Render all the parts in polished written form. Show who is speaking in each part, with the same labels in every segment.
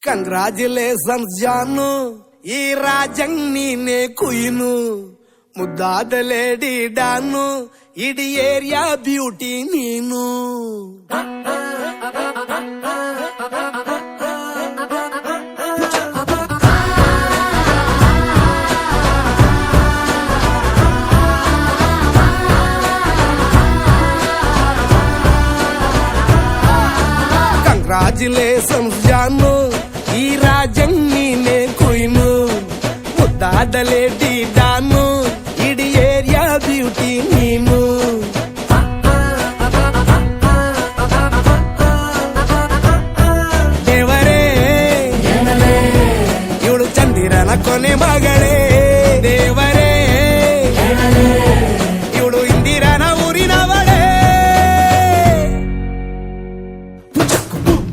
Speaker 1: Congratulations ಜಾನು, ಈ ರಾಜಂಗ್ ನೀನೆ ಕುಯ್ನು, ಮುದ್ದಾದ ಲೇಡಿ ಡಾನು, ಇಡೀ ಏರಿಯಾ ಬ್ಯೂಟಿ ನೀನು. ಕಂಗ್ರಾಚುಲೇಷನ್ಸ್ ಜಾನು, ಈ ರಾಜಂಗ್ ನೀನೆ ಕುಯ್ನು, ಮುದ್ದಾದ ಲೇಡಿ ಡಾನು, ಇಡೀ ಏರಿಯಾ ಬ್ಯೂಟಿ ನೀನು. ದೇವರೇ ಇವಳು ಚಂದಿರನ ಕೊನೆ ಮಗಳೇ, ದೇವರೇ ಇವಳು ಇಂದಿರನ ಊರಿನವಳೇ.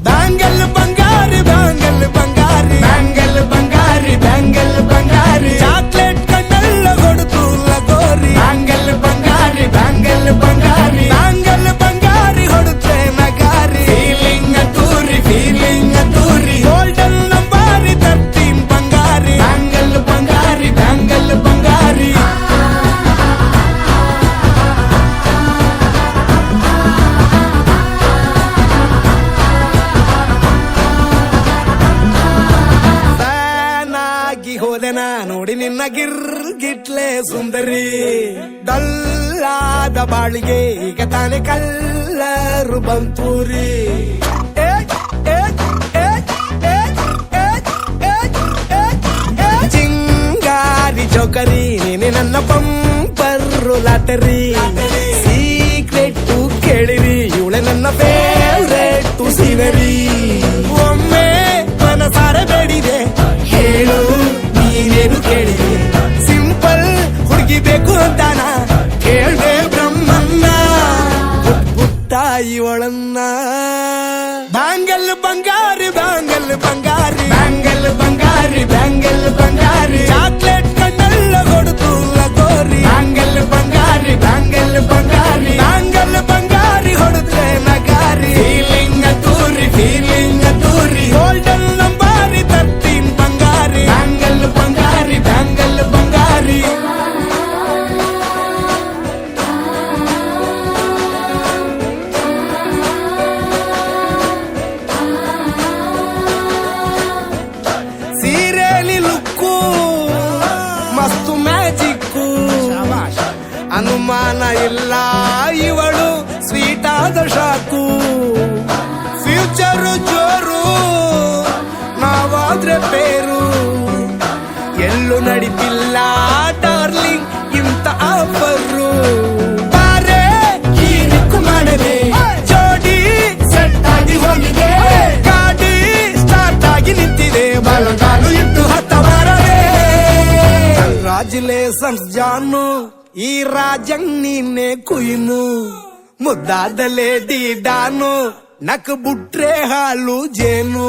Speaker 1: ಬ್ಯಾಂಗಲ್ ಬಂಗಾರಿ ಬ್ಯಾಂಗಲ್ ಬಂಗಾರಿ ಬ್ಯಾಂಗಲ್ ಬಂಗಾರಿ ಬ್ಯಾಂಗಲ್ ಬಂಗಾರಿ, ಚಾಕ್ಲೇಟ್ ಕಣ್ಣೆಲ್ಲ ಕೊಡುತ್ತು ಲಗೋರಿ. ಬ್ಯಾಂಗಲ್ ಬಂಗಾರಿ ಬ್ಯಾಂಗಲ್ ಬಂಗಾರಿ ಬ್ಯಾಂಗಲ್ ಬಂಗಾರಿ ಹೊಡುತ್ತೆ ನಗಾರಿ. ಫೀಲಿಂಗ್ ತೂರಿ ಗೋಲ್ಡನ್ ನಂಬಾರಿ 13 ಬಂಗಾರಿ. ಬ್ಯಾಂಗಲ್ ಬಂಗಾರಿ ಬ್ಯಾಂಗಲ್ ಬಂಗಾರಿ. ಹೋದೆನ ನೋಡಿ ನಿನ್ನ ಗಿರ್ಗಿಟ್ಲೆ ಸುಂದರಿ, ಡಲ್ಲಾದ ಬಾಳಿಗೆ ಈಗ ತಾನೆ ಕಲ್ಲರು ಬಂತೂರಿ. ಚಿಂಗಾರಿ ಚೌಕರಿ ನೀನೆ ನನ್ನ ಬಂಪರು ಲಾಟರಿ. ಸೀಕ್ರೆಟ್ ಕೇಳಿರಿ ಇವಳೆ ನನ್ನ ಫೇವ್ರೇಟ್ ಸೀನರಿ. ಒಮ್ಮೆ ಮನಸಾರೆ ಬೇಡಿದೆ ಹೇಳು ನೀನೇನು ಕೇಳಿದೆ, ಸಿಂಪಲ್ ಹುಡುಗಿ ಬೇಕು ಅಂತಾನ ಕೇಳ್ದೆ ಬ್ರಹ್ಮನ್ನ. ಪುಟ್ಟಾಯಿ ಒಳನ್ನ ಬ್ಯಾಂಗಲ್ ಬಂಗಾರಿ ಬ್ಯಾಂಗಲ್ ಬಂಗಾರಿ ಬ್ಯಾಂಗಲ್ ಬಂಗಾರಿ ಬ್ಯಾಂಗಲ್ ಬಂಗಾರಿ, ಚಾಕ್ಲೇಟ್ ಕಣ್ಣೆಲ್ಲ ಕೊಡುತ್ತು ಲಗೋರಿ. ಬ್ಯಾಂಗಲ್ ಬಂಗಾರಿ ಬ್ಯಾಂಗಲ್ ಬಂಗಾರಿ ಬ್ಯಾಂಗಲ್ ಬಂಗಾರಿ ಹೊಡುತ್ತೆ ನಗಾರಿ. ಫೀಲಿಂಗ್ ತೂರಿ ಗೋಲ್ಡನ್ ನಂಬಾರಿ 13 ಬಂಗಾರಿ. ಬ್ಯಾಂಗಲ್ ಬಂಗಾರಿ ಬ್ಯಾಂಗಲ್ ಬಂಗಾರಿ. ಸೀರೆಲಿ ಲುಕ್ಕು ಮಸ್ತು ಮ್ಯಾಜಿಕ್ಕು, ಅನುಮಾನ ಇಲ್ಲ ಇವಳು ಸ್ವೀಟ್ ಆದ ಶಾಕು. ಫ್ಯೂಚರು ಜೋರು ನಾವಾದ್ರೆ ಬೇರು, ಎಲ್ಲೂ ನಡೀತಿಲ್ಲ ಡಾರ್ಲಿಂಗ್ ಇಂತ ಆಫರು. ಬಾರೆ ಈ ನಿಕ್ಕು ಮಾಡದೆ ಜೋಡಿ ಸೆಟ್ ಆಗಿ ಹೋಗಿದೆ, ಗಾಡಿ ಸ್ಟಾರ್ಟ್ ಆಗಿ ನಿಂತಿದೆ, ಬಲಗಾಲು ಇಟ್ಟು ಹತ್ತ ಬಾರದೆ. ಕಂಗ್ರಾಚುಲೇಷನ್ಸ್ ಜಾನು, ಈ ರಾಜಂಗ್ ನೀನೆ ಕುಯ್ನು, ಮುದ್ದಾದ ಲೇಡಿ ಡಾನು, ನಕ್ ಬುಟ್ರೆ ಹಾಲು ಜೇನು.